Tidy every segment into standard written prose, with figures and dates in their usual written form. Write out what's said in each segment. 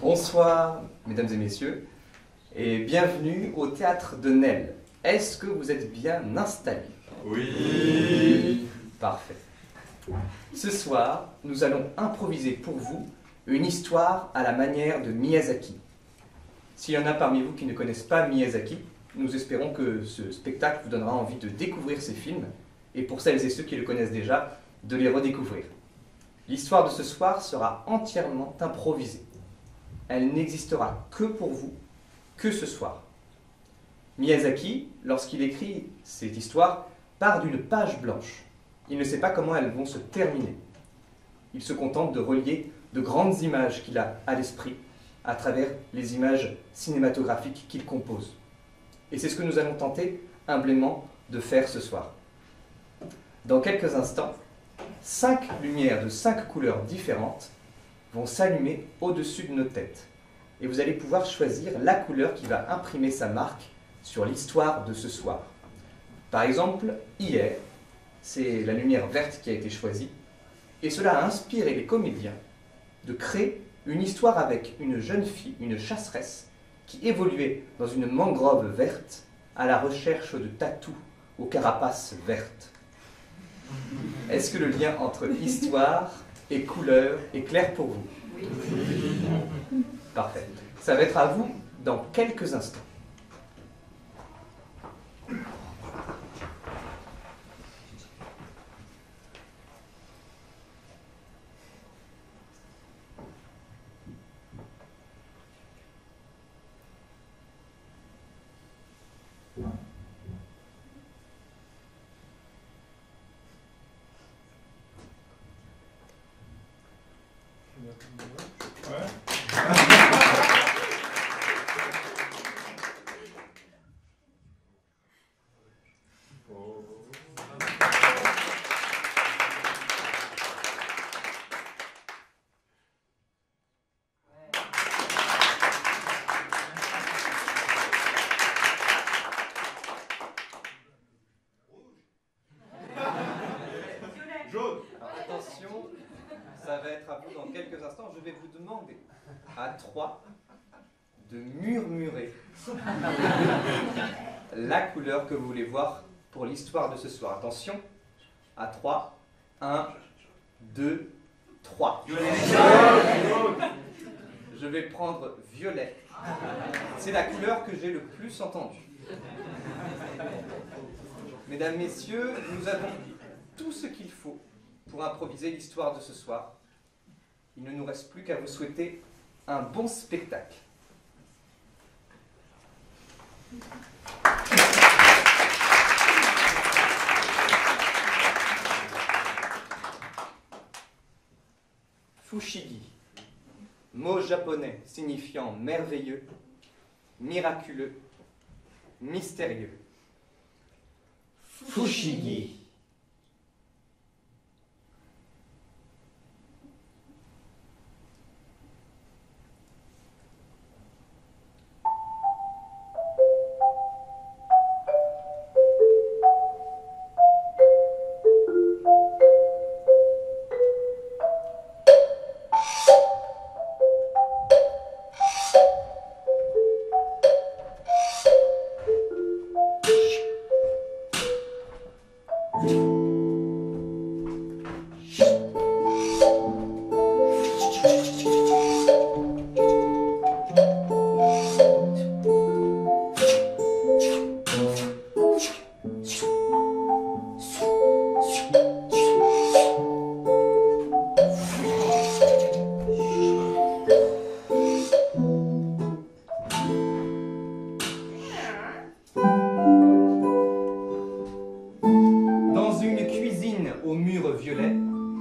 Bonsoir, mesdames et messieurs, et bienvenue au théâtre de Nesle. Est-ce que vous êtes bien installés? Oui. Parfait. Ce soir, nous allons improviser pour vous une histoire à la manière de Miyazaki. S'il y en a parmi vous qui ne connaissent pas Miyazaki, nous espérons que ce spectacle vous donnera envie de découvrir ses films, et pour celles et ceux qui le connaissent déjà, de les redécouvrir. L'histoire de ce soir sera entièrement improvisée. Elle n'existera que pour vous, que ce soir. Miyazaki, lorsqu'il écrit cette histoire, part d'une page blanche. Il ne sait pas comment elles vont se terminer. Il se contente de relier de grandes images qu'il a à l'esprit à travers les images cinématographiques qu'il compose. Et c'est ce que nous allons tenter humblement de faire ce soir. Dans quelques instants, 5 lumières de 5 couleurs différentes vont s'allumer au-dessus de nos têtes. Et vous allez pouvoir choisir la couleur qui va imprimer sa marque sur l'histoire de ce soir. Par exemple, hier, c'est la lumière verte qui a été choisie, et cela a inspiré les comédiens de créer une histoire avec une jeune fille, une chasseresse, qui évoluait dans une mangrove verte à la recherche de tatous aux carapaces vertes. Est-ce que le lien entre histoire et couleur est clair pour vous? Oui. Parfait. Ça va être à vous dans quelques instants. Attention, ça va être à vous dans quelques instants. Je vais vous demander à 3 de murmurer la couleur que vous voulez voir pour l'histoire de ce soir. Attention, à 3, 1, 2, 3. Je vais prendre violet. C'est la couleur que j'ai le plus entendue. Mesdames, messieurs, nous avons tout ce qu'il faut pour improviser l'histoire de ce soir. Il ne nous reste plus qu'à vous souhaiter un bon spectacle. Fushigi, mot japonais signifiant merveilleux, miraculeux, mystérieux. Fushigi.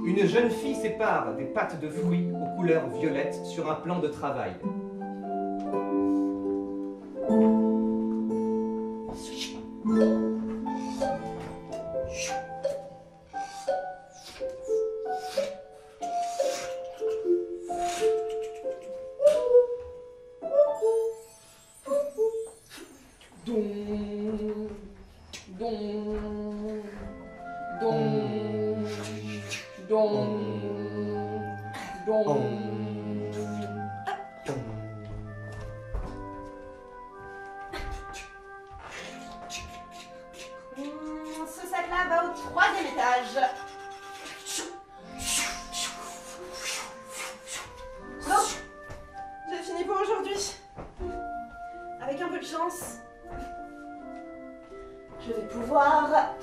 Une jeune fille sépare des pâtes de fruits aux couleurs violettes sur un plan de travail. village. Bon, j'ai fini pour aujourd'hui. Avec un peu de chance, je vais pouvoir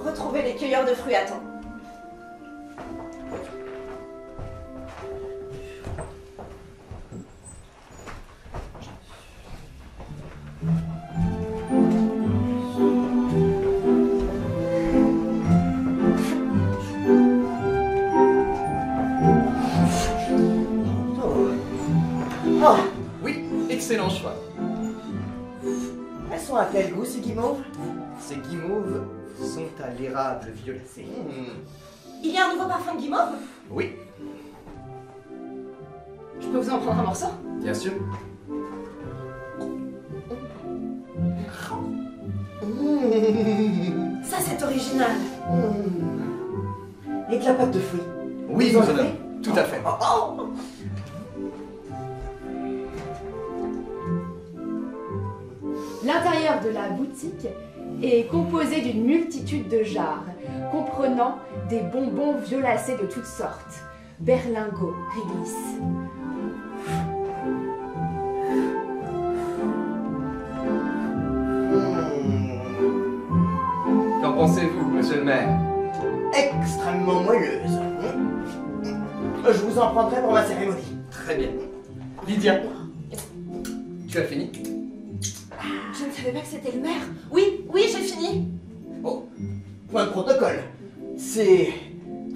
retrouver les cueilleurs de fruits à temps. Oh, Oui, excellent choix. elles sont à quel goût ces guimauves? Ces guimauves sont à l'érable violacé. Il y a un nouveau parfum de guimauve? Oui, Je peux vous en prendre un morceau? bien sûr. Ça, c'est original. Et de la pâte de fruits. Oui, Vous en nous en avez? avons. Tout à fait. Oh. L'intérieur de la boutique est composé d'une multitude de jarres, comprenant des bonbons violacés de toutes sortes, berlingots, réglisse. Qu'en pensez-vous, monsieur le maire? Extrêmement moelleuse. Je vous en prendrai pour ma cérémonie. Très bien. Lydia, tu as fini? Je ne savais pas que c'était le maire. Oui, j'ai fini. Oh, point de protocole. Ces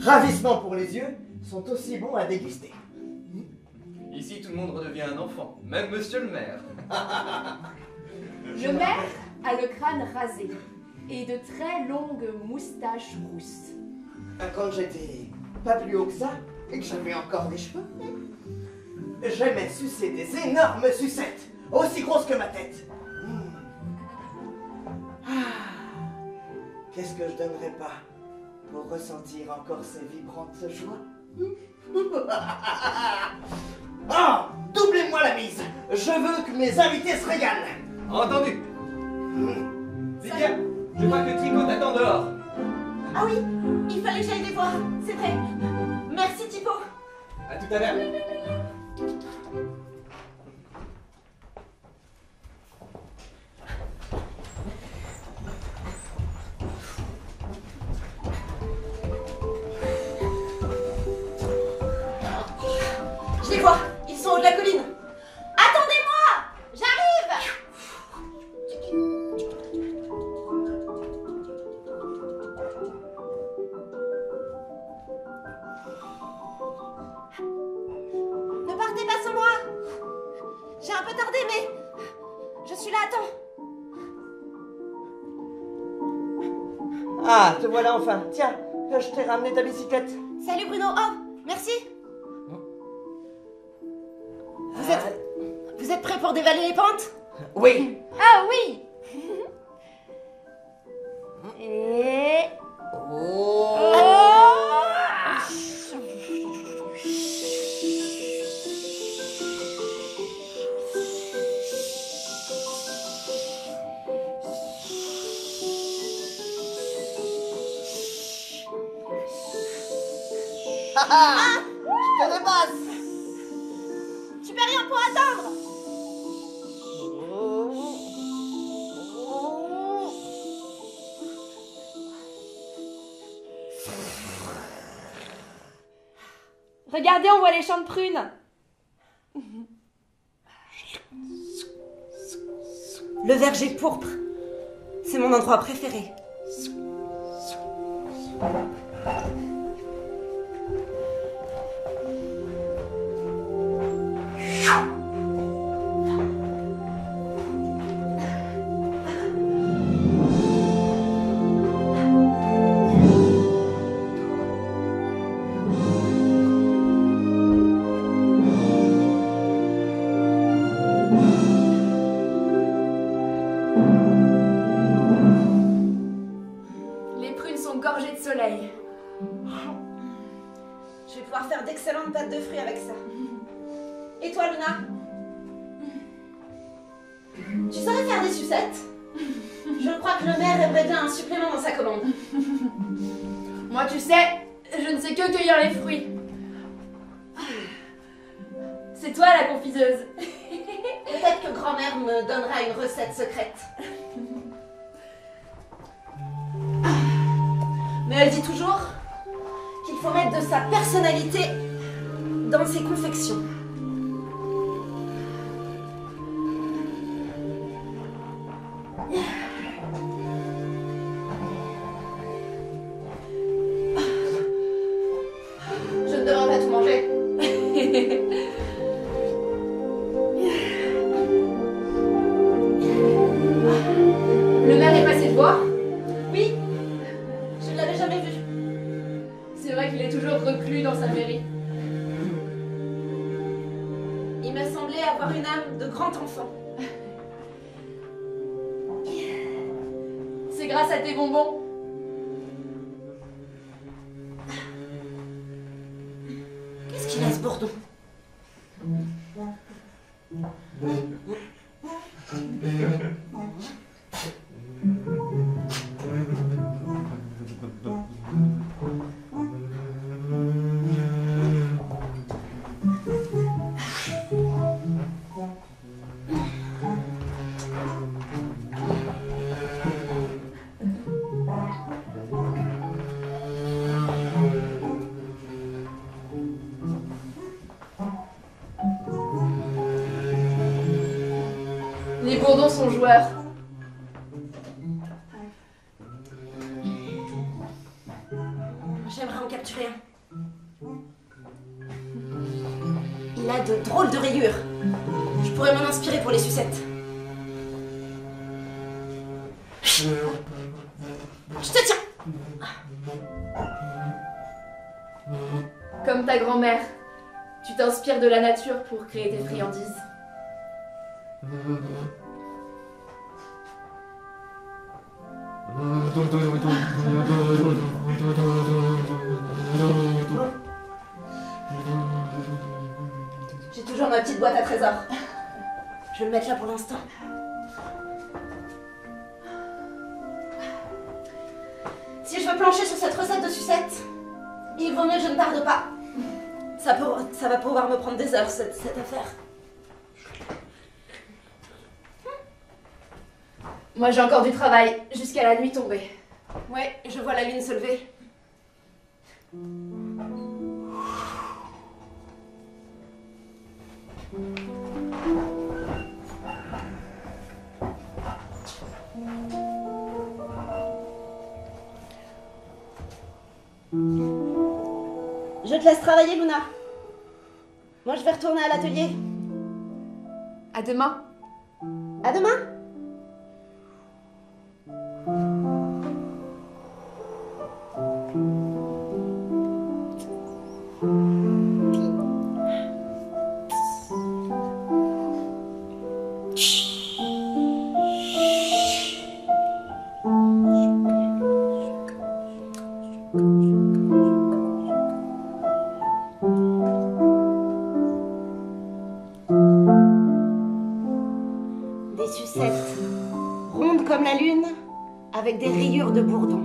ravissements pour les yeux sont aussi bons à déguster. Ici, tout le monde redevient un enfant, même monsieur le maire. Le maire a le crâne rasé et de très longues moustaches rousses. Quand j'étais pas plus haut que ça et que j'avais encore des cheveux, j'aimais sucer des énormes sucettes, aussi grosses que ma tête. Qu'est-ce que je donnerais pas pour ressentir encore ces vibrantes joies? Ah, doublez-moi la mise. Je veux que mes invités se régalent. Entendu. Lydia, je crois que Tricot t'attend dehors. Ah oui, il fallait que j'aille les voir. C'est vrai. Merci, Tipo. À tout à l'heure. Je les vois. Ils sont au de la colline. Attendez-moi. J'arrive. Ne partez pas sans moi. J'ai un peu tardé, mais je suis là à temps. Ah, te voilà enfin. Tiens, je t'ai ramené ta bicyclette. Salut Bruno. Oh, merci. Vous êtes prêts pour dévaler les pentes? Oui. Ah oui. Et... Je te dépasse. Tu peux rien pour attendre. Regardez, on voit les champs de prunes. Le verger pourpre. C'est mon endroit préféré. Les prunes sont gorgées de soleil. Je vais pouvoir faire d'excellentes pâtes de fruits avec ça. Et toi, Luna? Tu saurais faire des sucettes? Je crois que le maire aimerait bien un supplément dans sa commande. Moi, tu sais, je ne sais que cueillir les fruits. C'est toi la confiseuse. Peut-être que grand-mère me donnera une recette secrète. Mais elle dit toujours qu'il faut mettre de sa personnalité dans ses confections. Je ne devrais pas tout manger. Le maire est passé te voir? Oui, je ne l'avais jamais vu. C'est vrai qu'il est toujours reclus dans sa mairie. Il m'a semblé avoir une âme de grand enfant. C'est grâce à tes bonbons. Qu'est-ce qu'il a ce bourdon? Les bourdons sont joueurs. J'aimerais en capturer un. Il a de drôles de rayures. Je pourrais m'en inspirer pour les sucettes. Je te tiens. Comme ta grand-mère, tu t'inspires de la nature pour créer tes friandises. J'ai toujours ma petite boîte à trésors. Je vais le mettre là pour l'instant. Si je veux plancher sur cette recette de sucette, il vaut mieux que je ne tarde pas. Ça va pouvoir me prendre des heures, cette affaire. Moi, j'ai encore du travail, jusqu'à la nuit tombée. Ouais, je vois la lune se lever. Je te laisse travailler, Luna. Moi, je vais retourner à l'atelier. À demain. À demain. Des sucettes rondes comme la lune, avec des rayures de bourdon.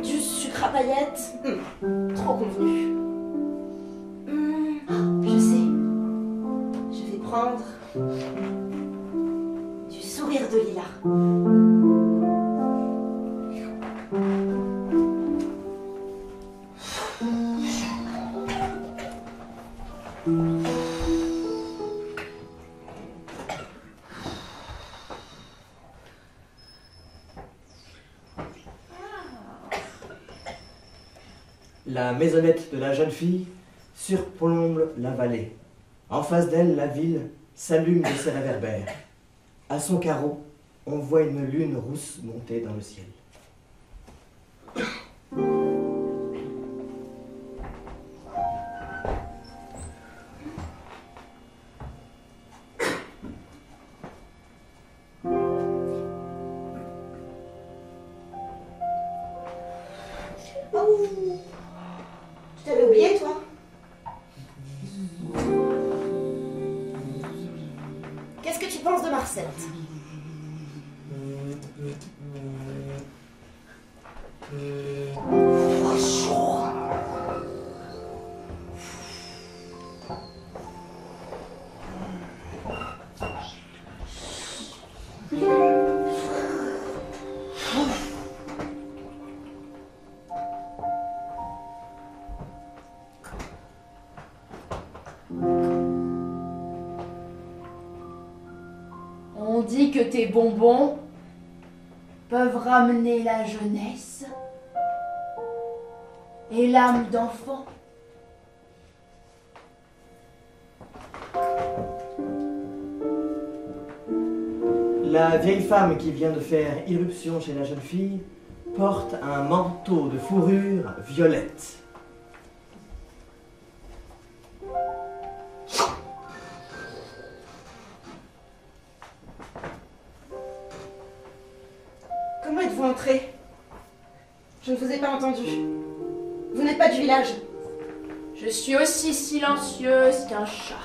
Du sucre à paillettes, trop convenu. Je sais, je vais prendre du sourire de lilas. La maisonnette de la jeune fille surplombe la vallée. En face d'elle, la ville s'allume de ses réverbères. À son carreau, on voit une lune rousse monter dans le ciel. Tu t'avais oublié, toi? Qu'est-ce que tu penses de Marcette? On dit que tes bonbons peuvent ramener la jeunesse et l'âme d'enfant. La vieille femme qui vient de faire irruption chez la jeune fille porte un manteau de fourrure violette. Comment êtes-vous entré? Je ne vous ai pas entendu. Vous n'êtes pas du village. Je suis aussi silencieuse qu'un chat.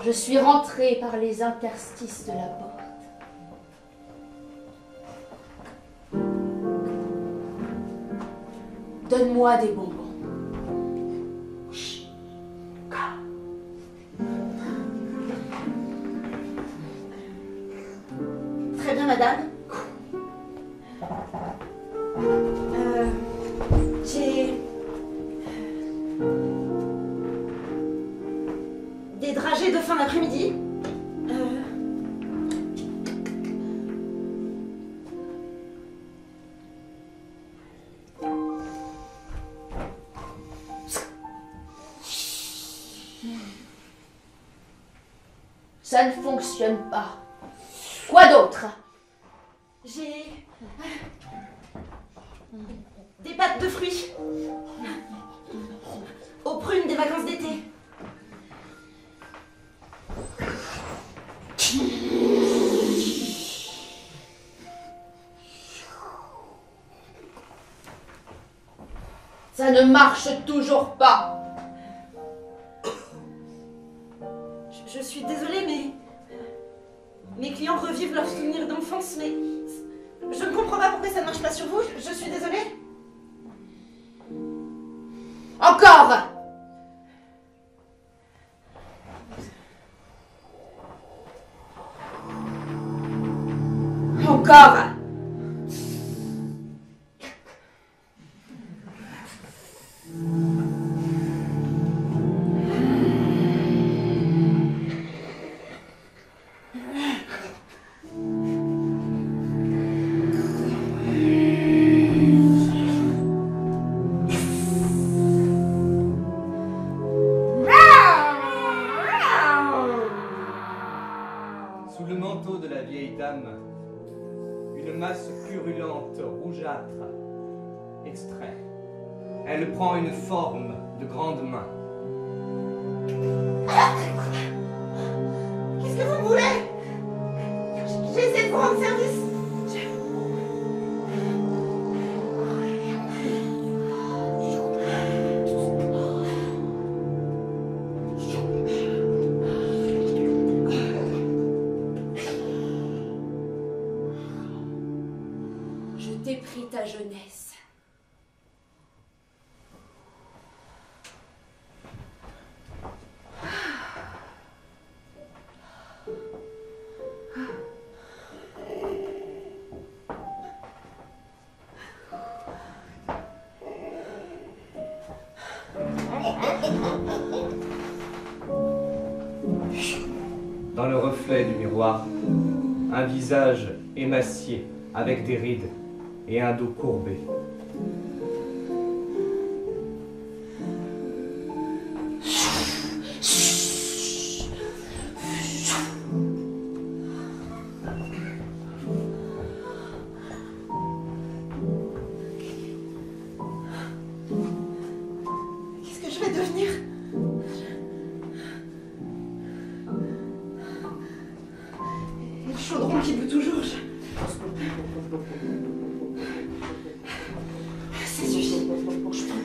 Je suis rentrée par les interstices de la porte. Donne-moi des bonbons. Très bien, madame. J'ai des dragées de fin d'après-midi. Ça ne fonctionne pas. Quoi d'autre? J'ai des pâtes de fruits aux prunes des vacances d'été. Ça ne marche toujours pas. Je suis désolée, mais mes clients revivent leurs souvenirs d'enfance, mais je ne comprends pas pourquoi ça ne marche pas sur vous. Je suis désolée. Encore! Encore! Sous le manteau de la vieille dame, une masse purulente, rougeâtre, extrait. Elle prend une forme de grande main. Qu'est-ce que vous voulez? J'ai essayé de vous rendre service. Je t'ai pris ta jeunesse. Dans le reflet du miroir, un visage émacié avec des rides et un dos courbé. Qu'est-ce que je vais devenir? Et le chaudron qui bout toujours. Ça suffit. Je prends.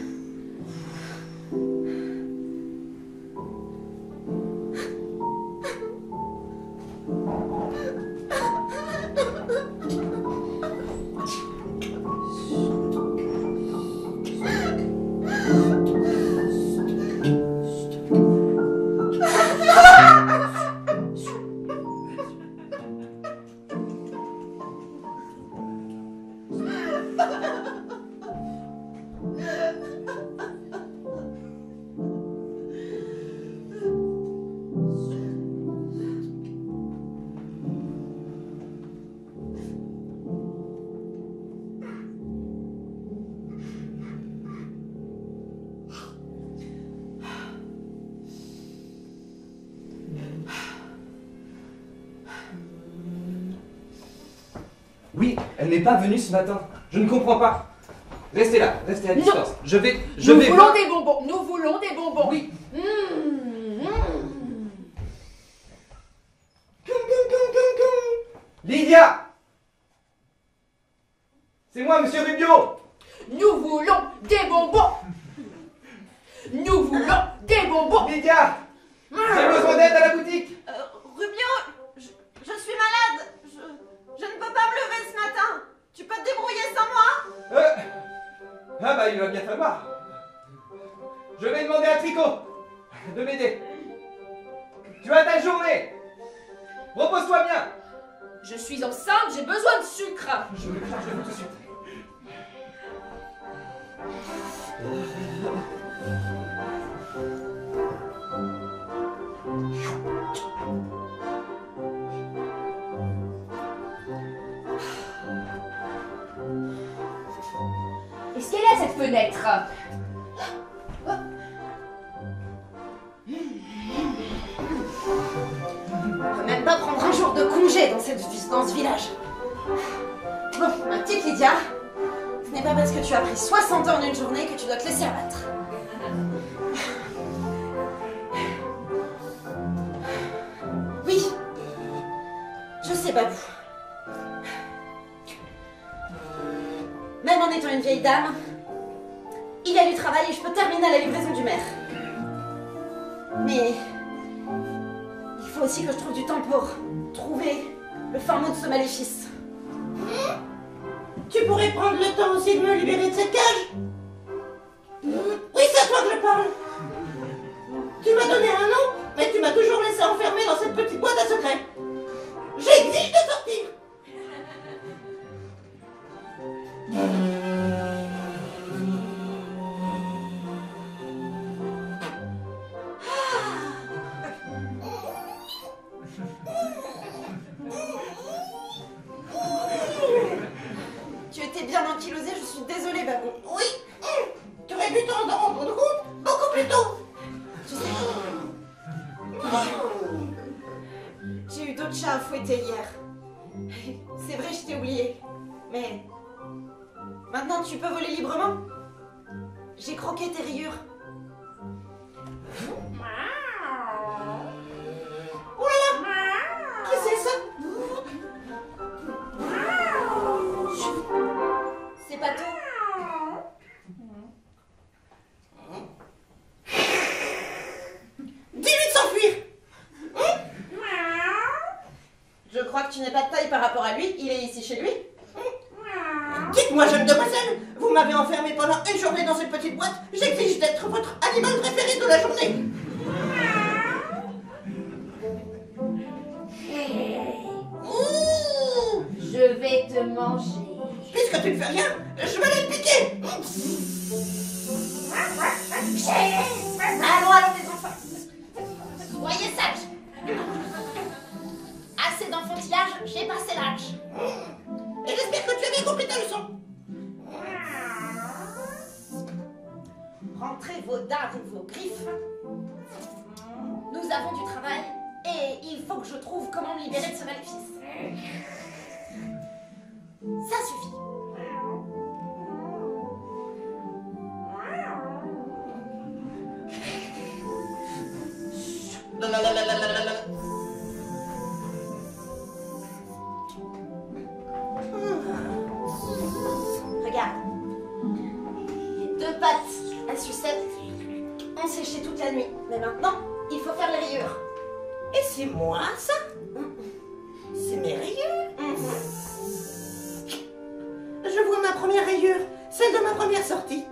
Oui, elle n'est pas venue ce matin. Je ne comprends pas. Restez là, restez à distance. Je vais Nous voulons des bonbons. Nous voulons des bonbons. Oui. Lydia! C'est moi, monsieur Rubio! Nous voulons des bonbons. Nous voulons des bonbons. Lydia! J'ai besoin d'aide à la boutique! Rubio, je suis malade. Je ne peux pas me lever ce matin. Tu peux te débrouiller sans moi? Ah bah il va bien falloir. Je vais demander à Tricot de m'aider. Tu as ta journée. Repose-toi bien. Je suis enceinte, j'ai besoin de sucre. Je me charge de vous tout de suite. Est-ce qu'elle est à cette fenêtre? On peut même pas prendre un jour de congé dans ce village. Bon, ma petite Lydia, ce n'est pas parce que tu as pris 60 ans en une journée que tu dois te laisser abattre. Oui, je sais, Babou. Même en étant une vieille dame, il y a du travail et je peux terminer à la livraison du maire. Mais il faut aussi que je trouve du temps pour trouver le fin mot de ce maléfice. Tu pourrais prendre le temps aussi de me libérer de cette cage? Oui, c'est à toi que je parle. Tu m'as donné un nom, mais tu m'as toujours laissé enfermer dans cette petite boîte à secret. J'exige de sortir. Tu étais bien ankylosée, je suis désolée, Babou. Oui, tu aurais pu t'en rendre compte beaucoup plus tôt. Tu sais, j'ai eu d'autres chats à fouetter hier. C'est vrai, je t'ai oublié. Mais maintenant, tu peux voler librement. J'ai croqué tes rayures. Oh là là! Qui c'est ça? C'est pas tout. Dis-lui de s'enfuir. Je crois que tu n'es pas de taille par rapport à lui. Il est ici chez lui. Dites-moi, jeune demoiselle, vous m'avez enfermée pendant une journée dans cette petite boîte. J'exige d'être votre animal préféré de la journée. Ouh. Je vais te manger. Puisque tu ne fais rien, je vais aller te piquer. Allons, les enfants. Soyez sages. Assez d'enfantillage, j'ai passé l'âge. Et j'espère que tu as bien compris ta leçon. avons du travail et il faut que je trouve comment me libérer de ce maléfice. Ça suffit. Regarde. Les deux pattes à sucette ont séché toute la nuit. Mais maintenant, il faut faire les rayures. Et c'est moi, ça? C'est mes rayures? Je vois ma première rayure, celle de ma première sortie.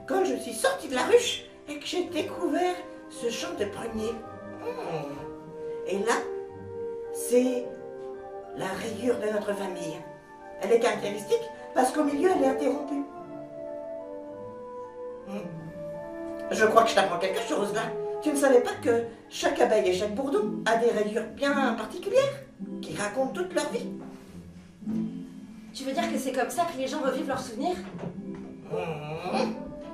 Quand je suis sortie de la ruche et que j'ai découvert ce champ de prunier. Et là, c'est la rayure de notre famille. Elle est caractéristique parce qu'au milieu, elle est interrompue. Je crois que je t'apprends quelque chose là. Tu ne savais pas que chaque abeille et chaque bourdon a des rayures bien particulières qui racontent toute leur vie? Tu veux dire que c'est comme ça que les gens revivent leurs souvenirs?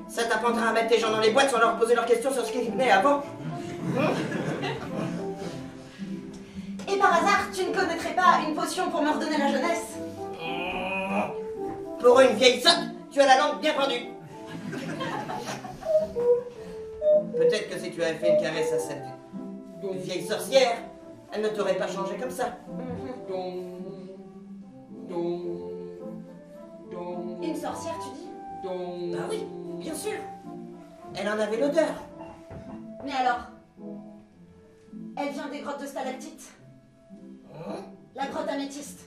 Ça t'apprendra à mettre tes gens dans les boîtes sans leur poser leurs questions sur ce qui venait avant. Et par hasard, tu ne connaîtrais pas une potion pour me redonner la jeunesse? Pour une vieille sotte, tu as la langue bien pendue. Peut-être que si tu avais fait une caresse à cette vieille sorcière, elle ne t'aurait pas changé comme ça. Une sorcière, tu dis? Ah oui, bien sûr. Elle en avait l'odeur. Mais alors? Elle vient des grottes de stalactites. La grotte améthyste.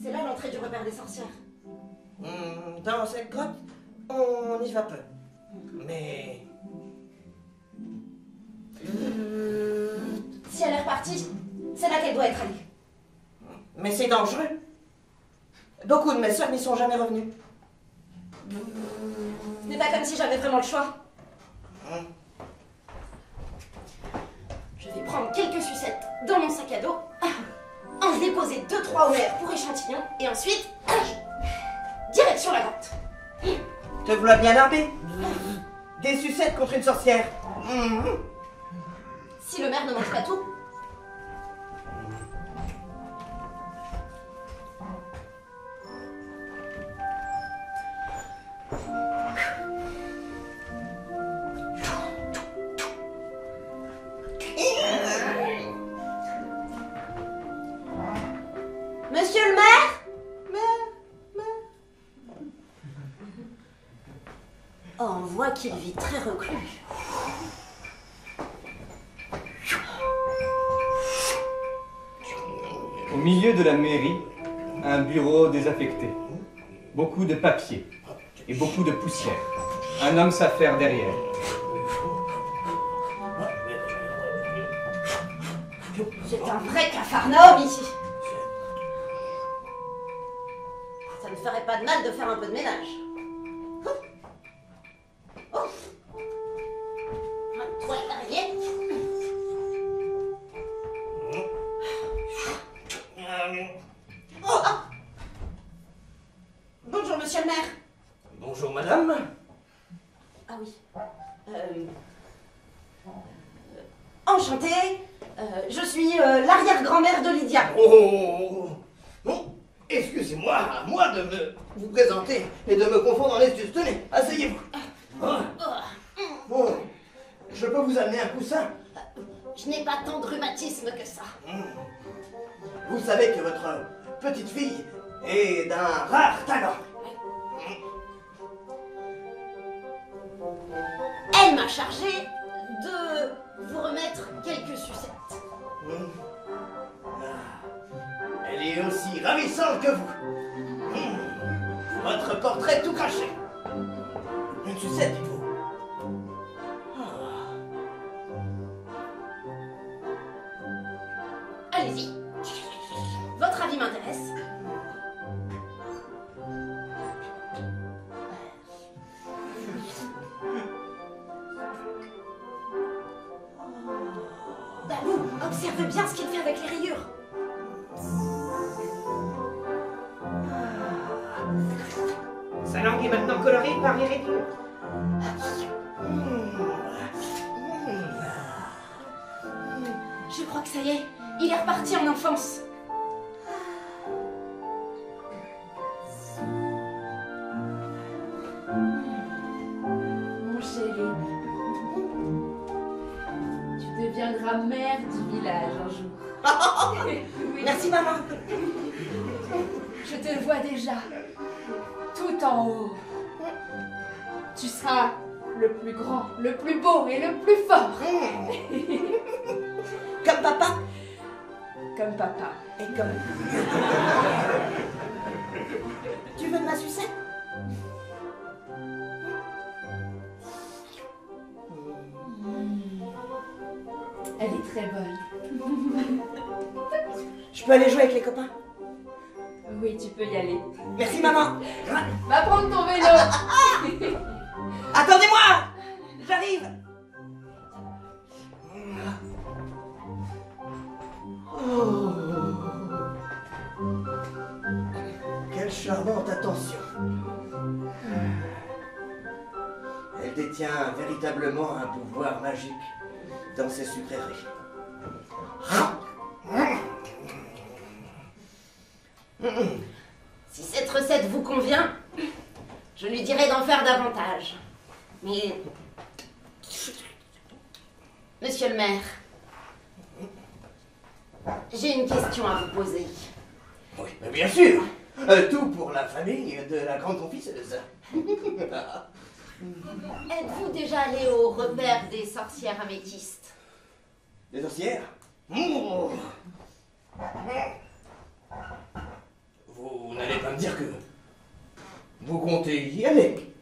C'est là l'entrée du repère des sorcières. Dans cette grotte, on y va peu. Mais... Si elle est repartie, c'est là qu'elle doit être allée. Mais c'est dangereux. Beaucoup de mes soeurs n'y sont jamais revenues. Ce n'est pas comme si j'avais vraiment le choix. Je vais prendre quelques sucettes dans mon sac à dos, en déposer 2-3 au maire pour échantillon, et ensuite, direction la grotte. Te voilà bien armé. Des sucettes contre une sorcière. Si le maire ne mange pas tout. Monsieur le maire? Oh, on voit qu'il vit très reclus. Au milieu de la mairie, un bureau désaffecté. Beaucoup de papier et beaucoup de poussière. Un homme s'affaire derrière. C'est un vrai capharnaüm ici. Ça ne ferait pas de mal de faire un peu de ménage. Oh. Un toilette d'araignée. Oh, ah. Bonjour, monsieur le maire. Bonjour, madame. Ah oui. Enchantée. Je suis l'arrière-grand-mère de Lydia. Oh. Bon, excusez-moi, à moi de vous présenter et de me confondre en les Tenez, asseyez-vous. Bon, je peux vous amener un coussin? Je n'ai pas tant de rhumatisme que ça. Vous savez que votre petite fille est d'un rare talent. Elle m'a chargé de vous remettre quelques sucettes. Elle est aussi ravissante que vous. Votre portrait tout craché. Une sucette, dites-vous. Allez-y. Votre avis m'intéresse. Bah vous, observez bien ce qu'il fait avec les rayures. Sa langue est maintenant colorée par les rayures. Je crois que ça y est, il est reparti en enfance. Mon chéri, tu deviendras mère du village un jour. Oui. Merci, maman. Je te vois déjà, tout en haut. Tu seras le plus grand, le plus beau et le plus fort. Comme papa. Comme papa. Et comme... Tu veux de ma sucette? Elle est très bonne. Je peux aller jouer avec les copains? Oui, tu peux y aller. Merci, maman. Va prendre ton vélo. Attendez-moi! J'arrive! Oh. Quelle charmante attention. Elle détient véritablement un pouvoir magique dans ses sucreries. Si cette recette vous convient, je lui dirai d'en faire davantage. Mais... Monsieur le maire, j'ai une question à vous poser. Oui, mais bien sûr. Tout pour la famille de la grande confiseuse. Êtes-vous déjà allé au repère des sorcières améthystes? Des sorcières? Vous n'allez pas me dire que vous comptez y aller.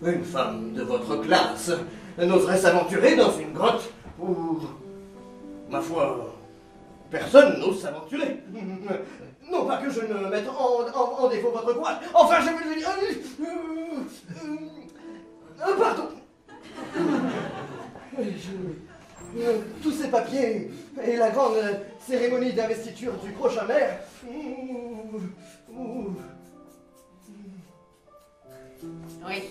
Une femme de votre classe n'oserait s'aventurer dans une grotte où, ma foi, personne n'ose s'aventurer. Non pas que je ne mette en défaut votre courage. Enfin, je veux dire... pardon. Tous ces papiers et la grande cérémonie d'investiture du prochain maire... Oui.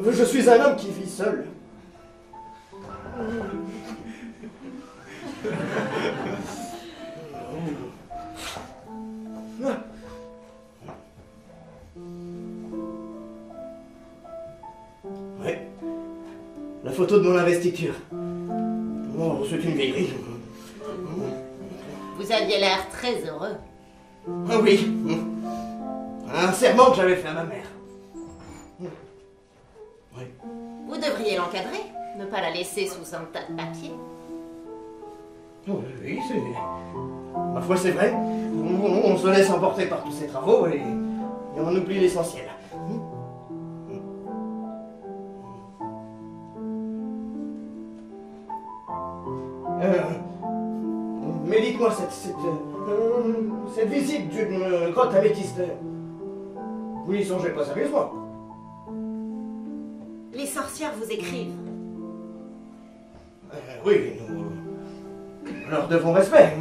Je suis un homme qui vit seul. Oui. La photo de mon investiture. Oh, c'est une vieillerie. Vous aviez l'air très heureux. Ah oui. Un serment que j'avais fait à ma mère. Oui. Vous devriez l'encadrer, ne pas la laisser sous un tas de papier. Oui, c'est... Ma foi, c'est vrai. On se laisse emporter par tous ces travaux et on oublie l'essentiel. Mais dites-moi, cette visite d'une grotte améthyste, vous n'y songez pas sérieusement? Les sorcières vous écrivent. Oui, nous leur devons respect.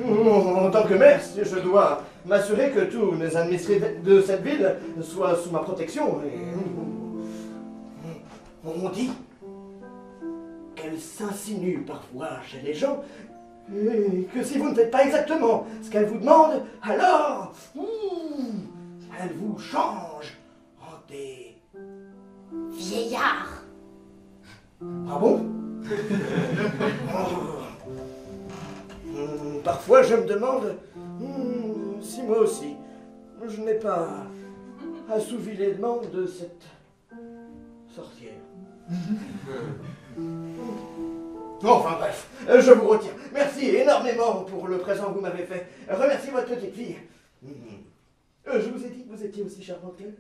En tant que maire, je dois m'assurer que tous les administrés de cette ville soient sous ma protection. Et on dit qu'elle s'insinue parfois chez les gens, et que si vous ne faites pas exactement ce qu'elle vous demande, alors elle vous change en des... Vieillard. Ah bon? Parfois je me demande si moi aussi je n'ai pas assouvi les demandes de cette sorcière. Enfin bref, je vous retire. Merci énormément pour le présent que vous m'avez fait. Remerciez votre petite fille. Je vous ai dit que vous étiez aussi charmante qu'elle.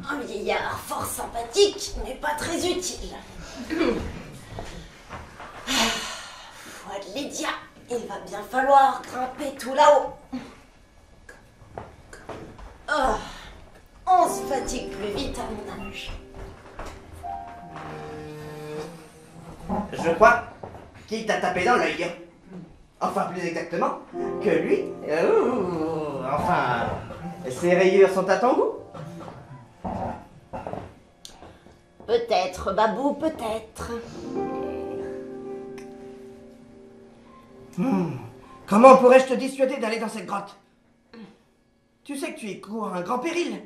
Un vieillard fort sympathique n'est pas très utile. Foi de Lydia, il va bien falloir grimper tout là-haut. Oh, on se fatigue plus vite à mon âge. Je crois qu'il t'a tapé dans l'œil. Enfin, plus exactement, que lui. Enfin, ses rayures sont à ton goût? Peut-être, Babou, peut-être. Comment pourrais-je te dissuader d'aller dans cette grotte? Tu sais que tu y cours un grand péril.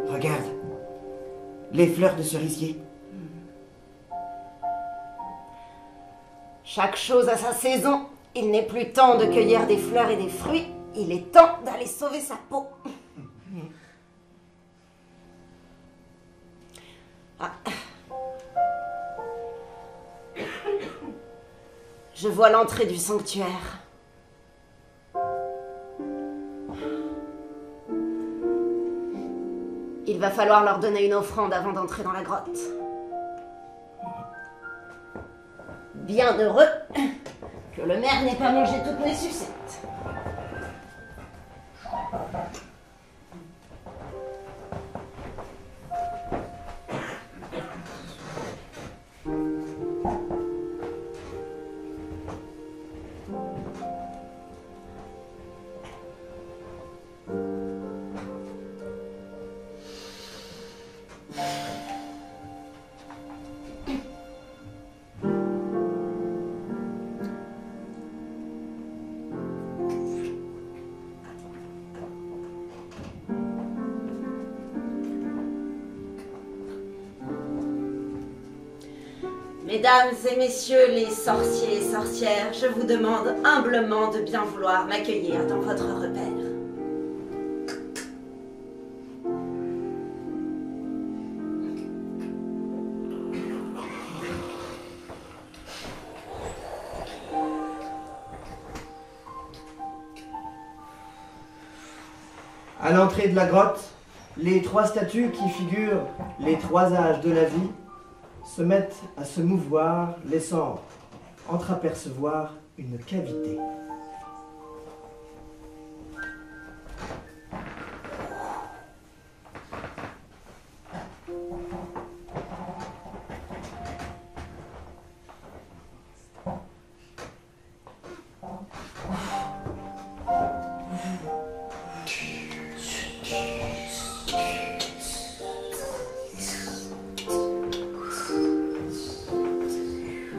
Regarde, les fleurs de cerisier. Chaque chose a sa saison. Il n'est plus temps de cueillir des fleurs et des fruits. Il est temps d'aller sauver sa peau. Ah. Je vois l'entrée du sanctuaire. Il va falloir leur donner une offrande avant d'entrer dans la grotte. Bien heureux que le maire n'ait pas mangé toutes mes sucettes. Mesdames et messieurs les sorciers et sorcières, je vous demande humblement de bien vouloir m'accueillir dans votre repère. À l'entrée de la grotte, les 3 statues qui figurent les 3 âges de la vie se mettent à se mouvoir, laissant entreapercevoir une cavité.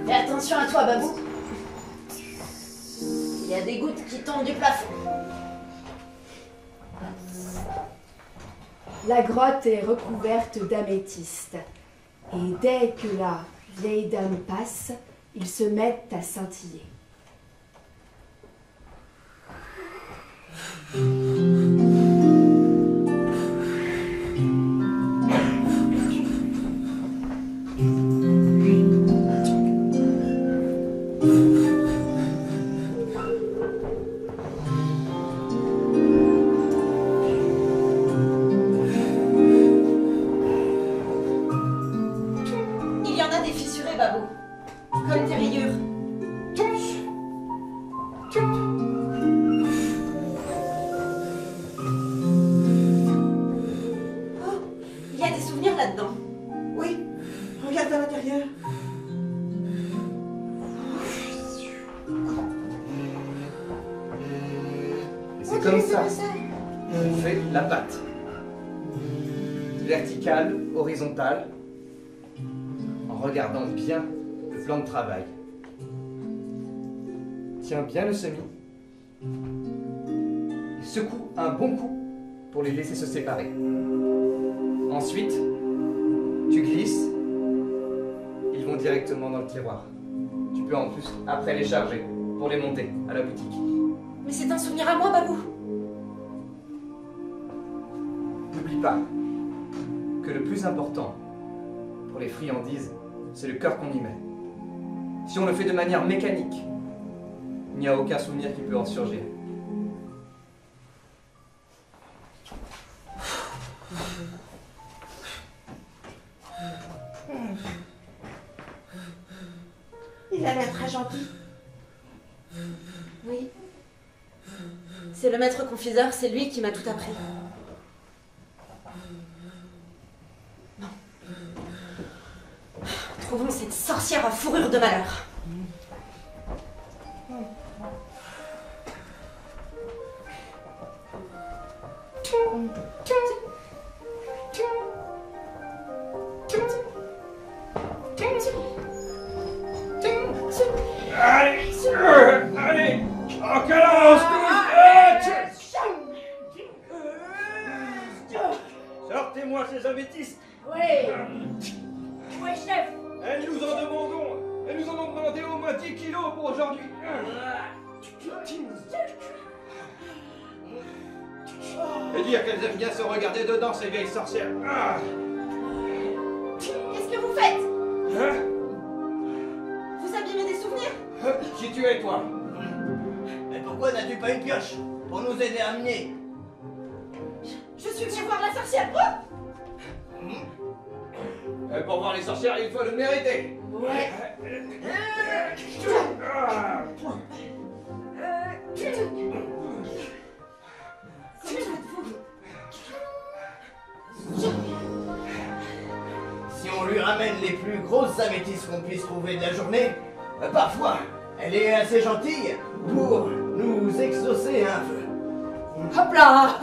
Fais attention à toi, Babou. Il y a des gouttes qui tombent du plafond. La grotte est recouverte d'améthystes. Et dès que la vieille dame passe, ils se mettent à scintiller. Il y en a des fissurés, Babou. Comme tes rayures. Oh, il y a des souvenirs là-dedans. Oui, regarde à l'intérieur. Et c'est comme ça qu'on fait la pâte. Verticale, horizontale, en regardant bien le plan de travail. Tiens bien le semis et secoue un bon coup pour les laisser se séparer. Ensuite, tu glisses, ils vont directement dans le tiroir. Tu peux en plus après les charger pour les monter à la boutique. Mais c'est un souvenir à moi, Babou. N'oublie pas que le plus important pour les friandises, c'est le cœur qu'on y met. Si on le fait de manière mécanique, il n'y a aucun souvenir qui peut en surgir. Il a l'air très gentil. Oui. C'est le maître confiseur, c'est lui qui m'a tout appris. retrouvons cette sorcière à fourrure de malheur. Allez, en calance, sortez-moi ces améthystes. Oui. Oui, chef. Nous en ont demandé au moins 10 kilos pour aujourd'hui. Et dire qu'elles aiment bien se regarder dedans, ces vieilles sorcières. Qu'est-ce que vous faites? Hein? Vous abîmez des souvenirs? Qui tu es, toi? Mais pourquoi n'as-tu pas une pioche pour nous aider à amener? Je suis venue voir la sorcière. Pour voir les sorcières, il faut le mériter. Ouais. Si on lui ramène les plus grosses améthystes qu'on puisse trouver de la journée, parfois, elle est assez gentille pour nous exaucer un peu. Hop là.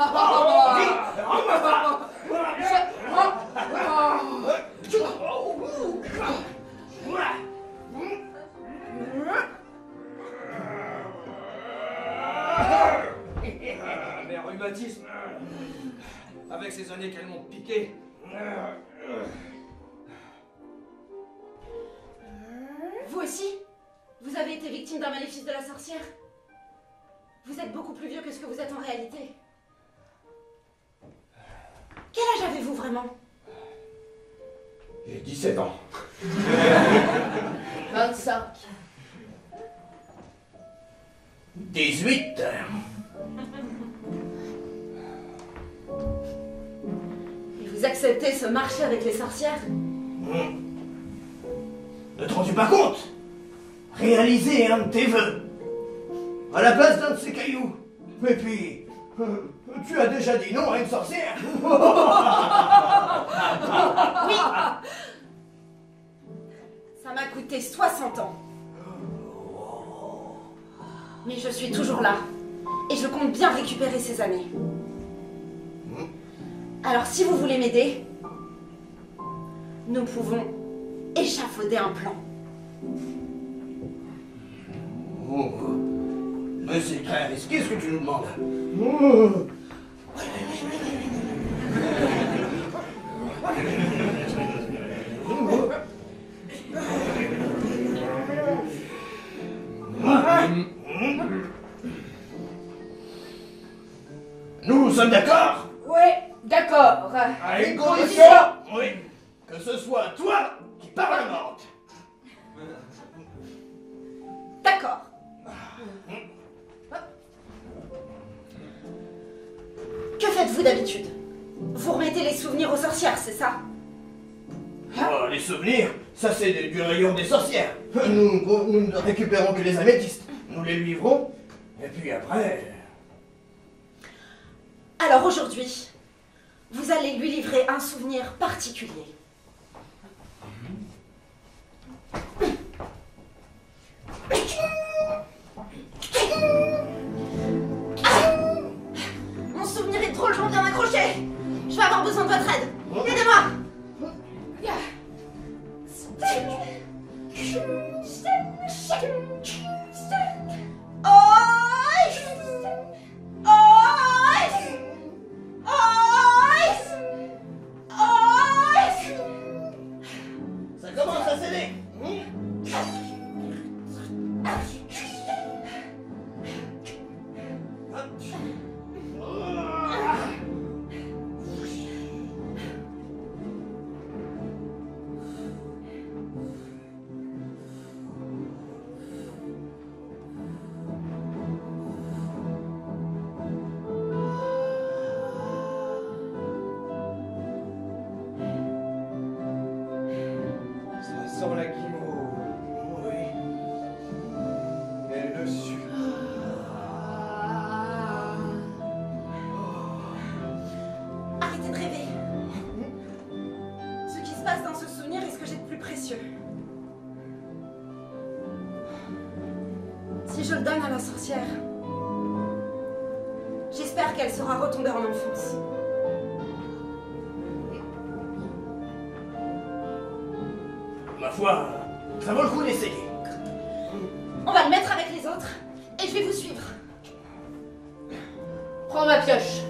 Mes rhumatismes, avec ces années qu'elles m'ont piqué. Vous aussi? Vous avez été victime d'un maléfice de la sorcière? Vous êtes beaucoup plus vieux que ce que vous êtes en réalité. Quel âge avez-vous vraiment? J'ai 17 ans. 25. 18. Et vous acceptez ce marché avec les sorcières? Ne te rends-tu pas compte? Réaliser un de tes vœux à la place d'un de ces cailloux. Et puis, tu as déjà dit non à une sorcière. Oui. Ça m'a coûté 60 ans. Mais je suis toujours là. Et je compte bien récupérer ces années. Alors si vous voulez m'aider, nous pouvons échafauder un plan. Mais c'est très risqué ce que tu nous demandes. Nous sommes d'accord? Ouais, d'accord. À une condition. Oui. Que ce soit toi qui parlemente. D'accord. Que faites-vous d'habitude? Vous remettez les souvenirs aux sorcières, c'est ça? Oh, les souvenirs, ça c'est du rayon des sorcières. Nous ne récupérons que les améthystes. Nous les livrons, et puis après... Alors aujourd'hui, vous allez lui livrer un souvenir particulier. Mon souvenir est trop long, bien accroché. Je vais avoir besoin de votre aide. Aidez-moi. Ça commence à céder. Ça sent la guimauve. Oui. Et le sucre. Arrêtez de rêver. Ce qui se passe dans ce souvenir est ce que j'ai de plus précieux. si je le donne à la sorcière, j'espère qu'elle saura retomber en enfance. Ma foi, ça vaut le coup d'essayer. On va le mettre avec les autres et je vais vous suivre. Prends ma pioche.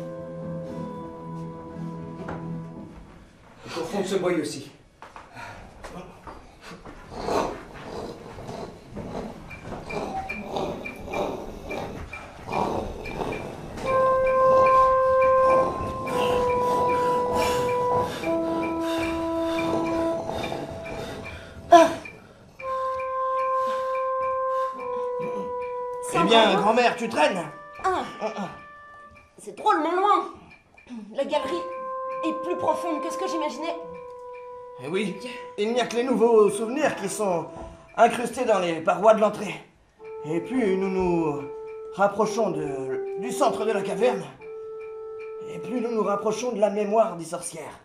Au fond de ce boyau aussi. Eh bien, grand-mère, tu traînes? C'est drôlement loin. La galerie est plus profonde que ce que j'imaginais. Eh oui, il n'y a que les nouveaux souvenirs qui sont incrustés dans les parois de l'entrée. Et plus nous nous rapprochons du centre de la caverne, et plus nous nous rapprochons de la mémoire des sorcières.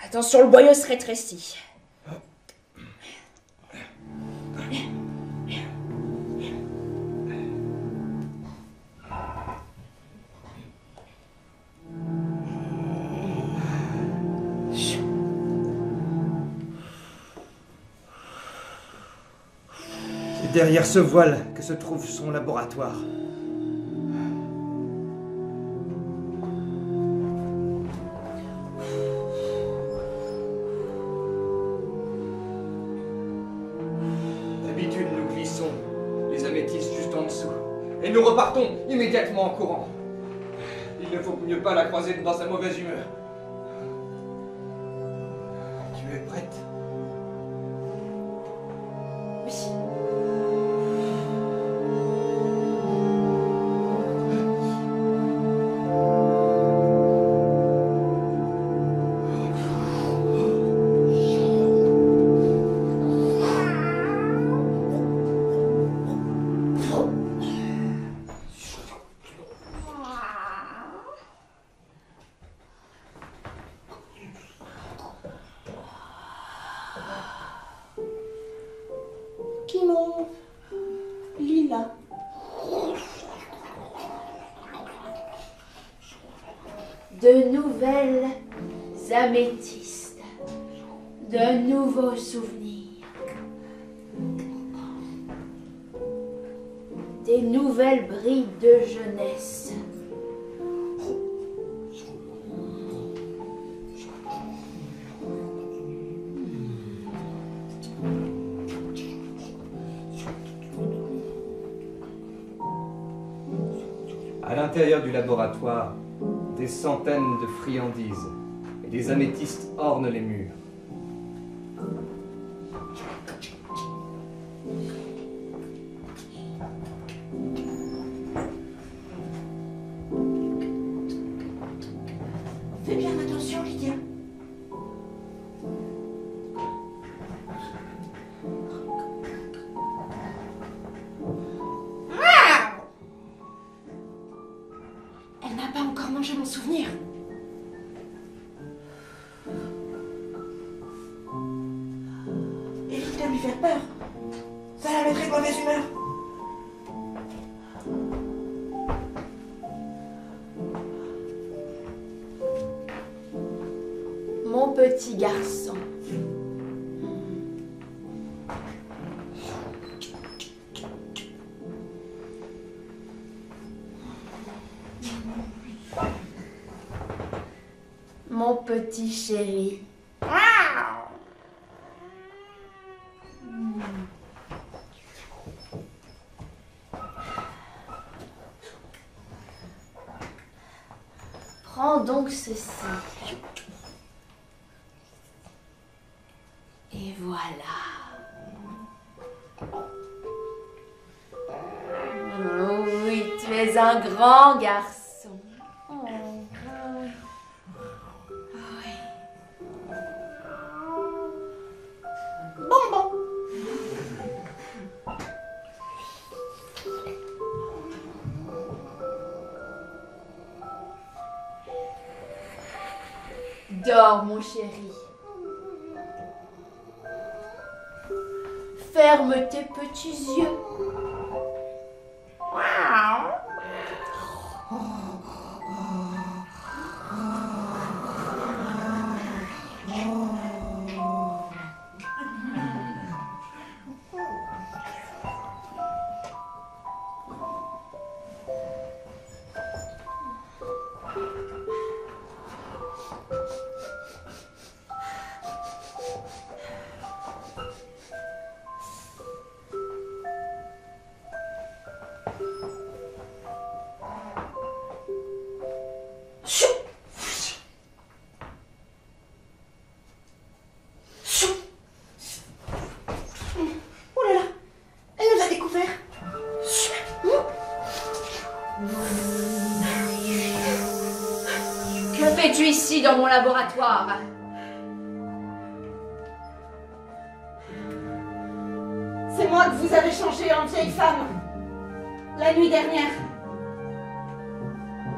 Attention, le boyau se rétrécit. C'est derrière ce voile que se trouve son laboratoire. D'habitude, nous glissons les améthystes juste en dessous. Et nous repartons immédiatement en courant. Il ne faut mieux pas la croiser dans sa mauvaise humeur. Tu es prête? Oui. Qui monte? Lila. De nouvelles améthystes, de nouveaux souvenirs, des nouvelles brides de jeunesse. À l'intérieur du laboratoire, des centaines de friandises et des améthystes ornent les murs. Fais bien attention, Lydia. Elle n'a pas encore mangé mon souvenir. Évite de lui faire peur. Ça la mettrait de mauvaise humeur. Mon petit garçon. Mon petit chéri. Prends donc ceci. Et voilà. Oh oui, tu es un grand garçon. Oh, oui. Bonbon. Dors, mon chéri. Ferme tes petits yeux. Que fais-tu ici dans mon laboratoire? C'est moi que vous avez changé en vieille femme. La nuit dernière.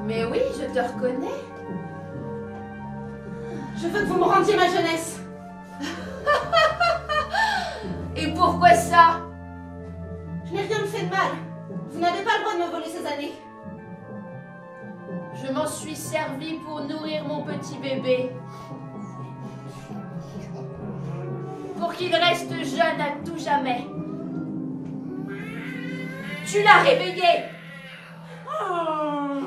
Mais oui, je te reconnais. Je veux que vous me rendiez ma jeunesse. Et pourquoi ça? Je n'ai rien fait de mal. Vous n'avez pas le droit de me voler ces années. Je m'en suis servi pour nourrir mon petit bébé. Pour qu'il reste jeune à tout jamais. Tu l'as réveillé. Oh.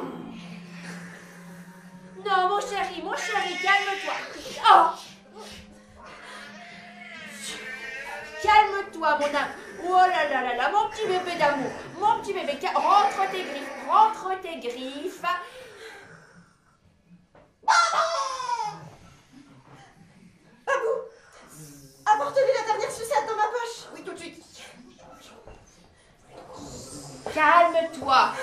Non, mon chéri, calme-toi. Oh. Calme-toi, mon âme. Oh là là là là, mon petit bébé d'amour. Mon petit bébé, rentre tes griffes, rentre tes griffes. Babou, apporte-lui la dernière sucette dans ma poche. Oui, tout de suite. Calme-toi.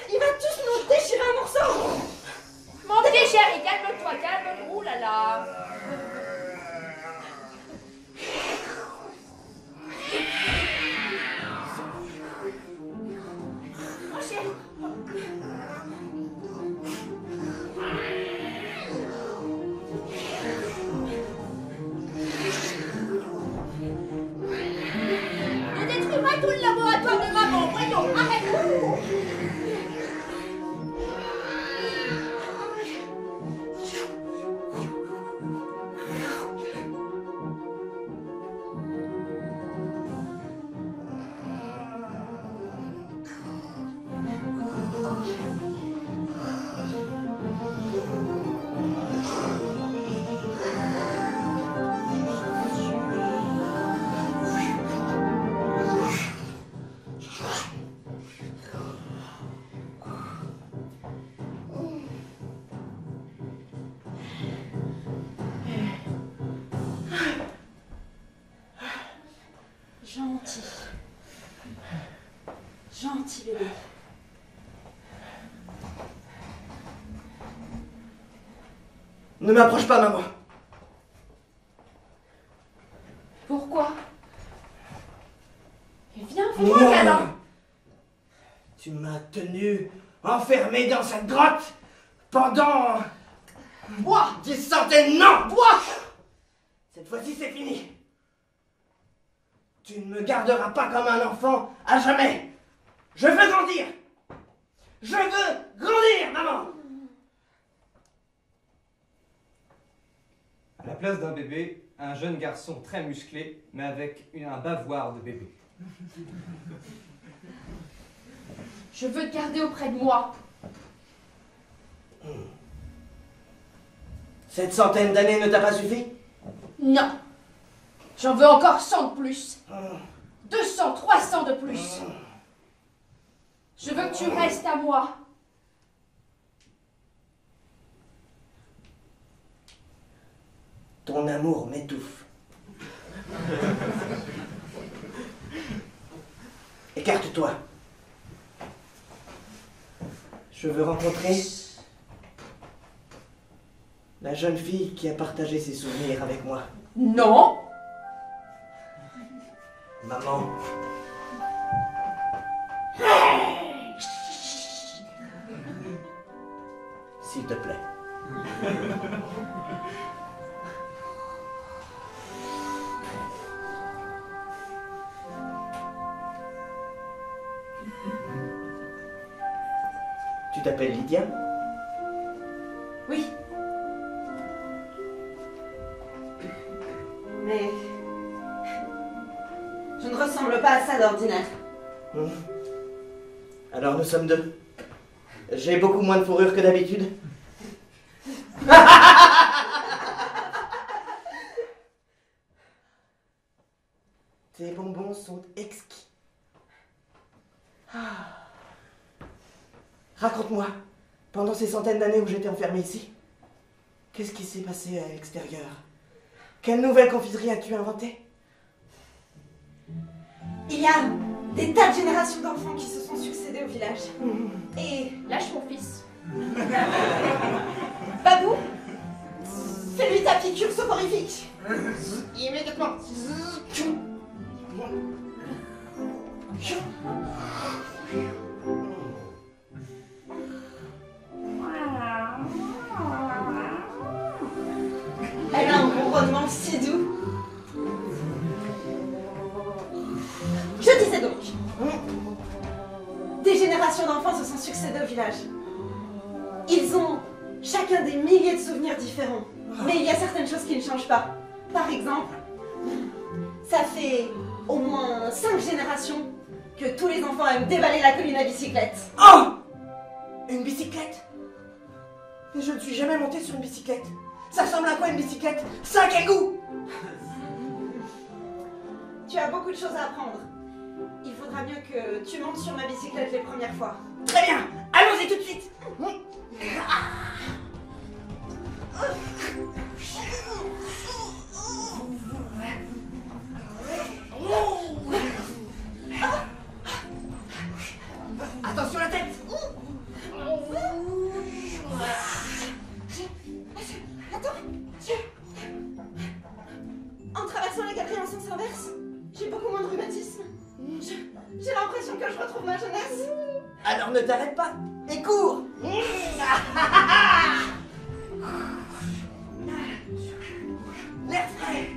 Il va tous nous déchirer un morceau. Mon petit chéri, calme-toi, calme-toi. Ouh là là. Mon chéri. Ne détruis pas tout le laboratoire de maman, voyons, arrête. Gentil. Gentil bébé. Ne m'approche pas, maman. Pourquoi? Viens, fais-moi un câlin. Tu m'as tenu enfermé dans cette grotte pendant... Moi 10 centaines, non! Toi Cette fois-ci, c'est fini. Tu ne me garderas pas comme un enfant à jamais. Je veux grandir. Je veux grandir, maman. À la place d'un bébé, un jeune garçon très musclé, mais avec un bavoir de bébé. Je veux te garder auprès de moi. Cette centaine d'années ne t'a pas suffi? Non. J'en veux encore 100 de plus. 200, 300 de plus. Je veux que tu restes à moi. Ton amour m'étouffe. Écarte-toi. Je veux rencontrer la jeune fille qui a partagé ses souvenirs avec moi. Non. Maman. S'il te plaît. Tu t'appelles Lydia? Oui. Mais... je ne ressemble pas à ça d'ordinaire. Alors nous sommes deux. J'ai beaucoup moins de fourrure que d'habitude. Tes bonbons sont exquis. Raconte-moi, pendant ces centaines d'années où j'étais enfermé ici, qu'est-ce qui s'est passé à l'extérieur? Quelle nouvelle confiserie as-tu inventée? Il y a des tas de générations d'enfants qui se sont succédés au village. Et... Lâche mon fils. Babou, fais-lui ta piqûre soporifique. Immédiatement. Elle a un ronronnement si doux. Je disais donc, des générations d'enfants se sont succédés au village. Ils ont chacun des milliers de souvenirs différents. Mais il y a certaines choses qui ne changent pas. Par exemple, ça fait au moins 5 générations que tous les enfants aiment dévaler la colline à bicyclette. Oh! Une bicyclette? Mais je ne suis jamais montée sur une bicyclette. Ça ressemble à quoi une bicyclette? Ça a quel goût? Tu as beaucoup de choses à apprendre. Il faudra mieux que tu montes sur ma bicyclette les premières fois. Très bien, allons-y tout de suite. Attention la tête. Attends, en traversant la galerie en sens inverse, j'ai beaucoup moins de rhumatisme. J'ai l'impression que je retrouve ma jeunesse. Alors ne t'arrête pas et cours. L'air frais.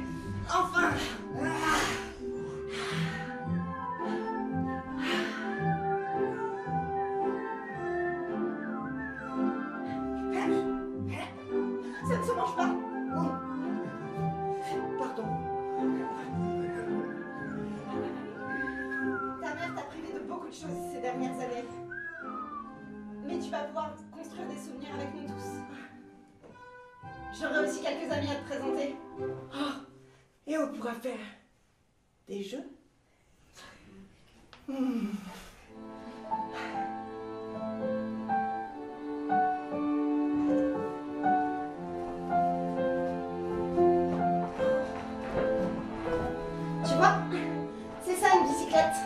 Enfin. Ça ne se mange pas. Pardon. Ta mère t'a privé de beaucoup de choses ces dernières années. Mais tu vas pouvoir construire des souvenirs avec nous tous. J'aurai aussi quelques amis à te présenter. Et on pourra faire des jeux. Tu vois, c'est ça une bicyclette.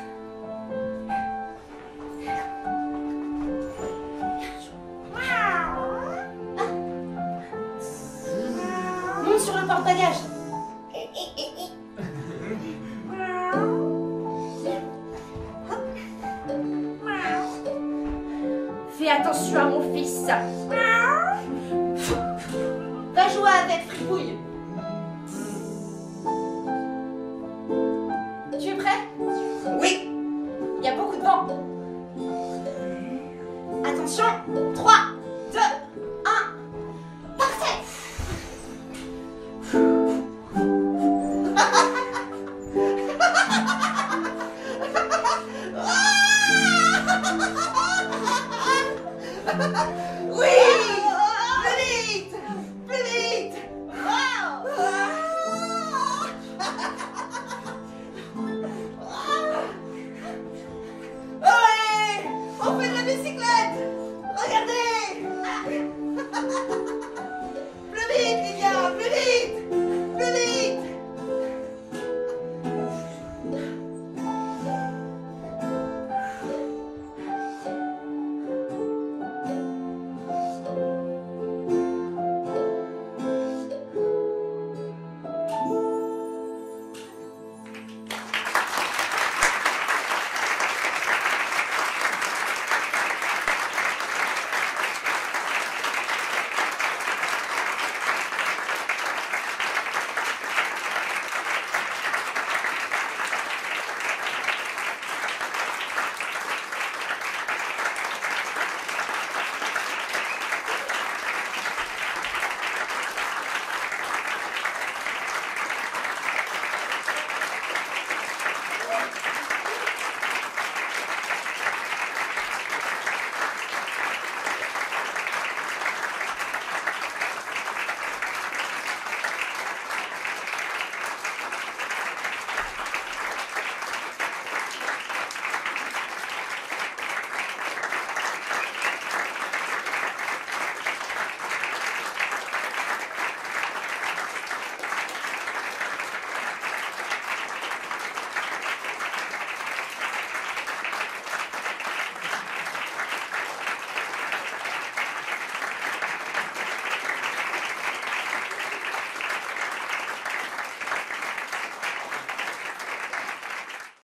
Monte sur le porte-bagages. Fais attention à mon fils. Va jouer avec Fripouille. Tu es prêt? Oui. Il y a beaucoup de vent. Attention, 3, 2, 1. Parfait.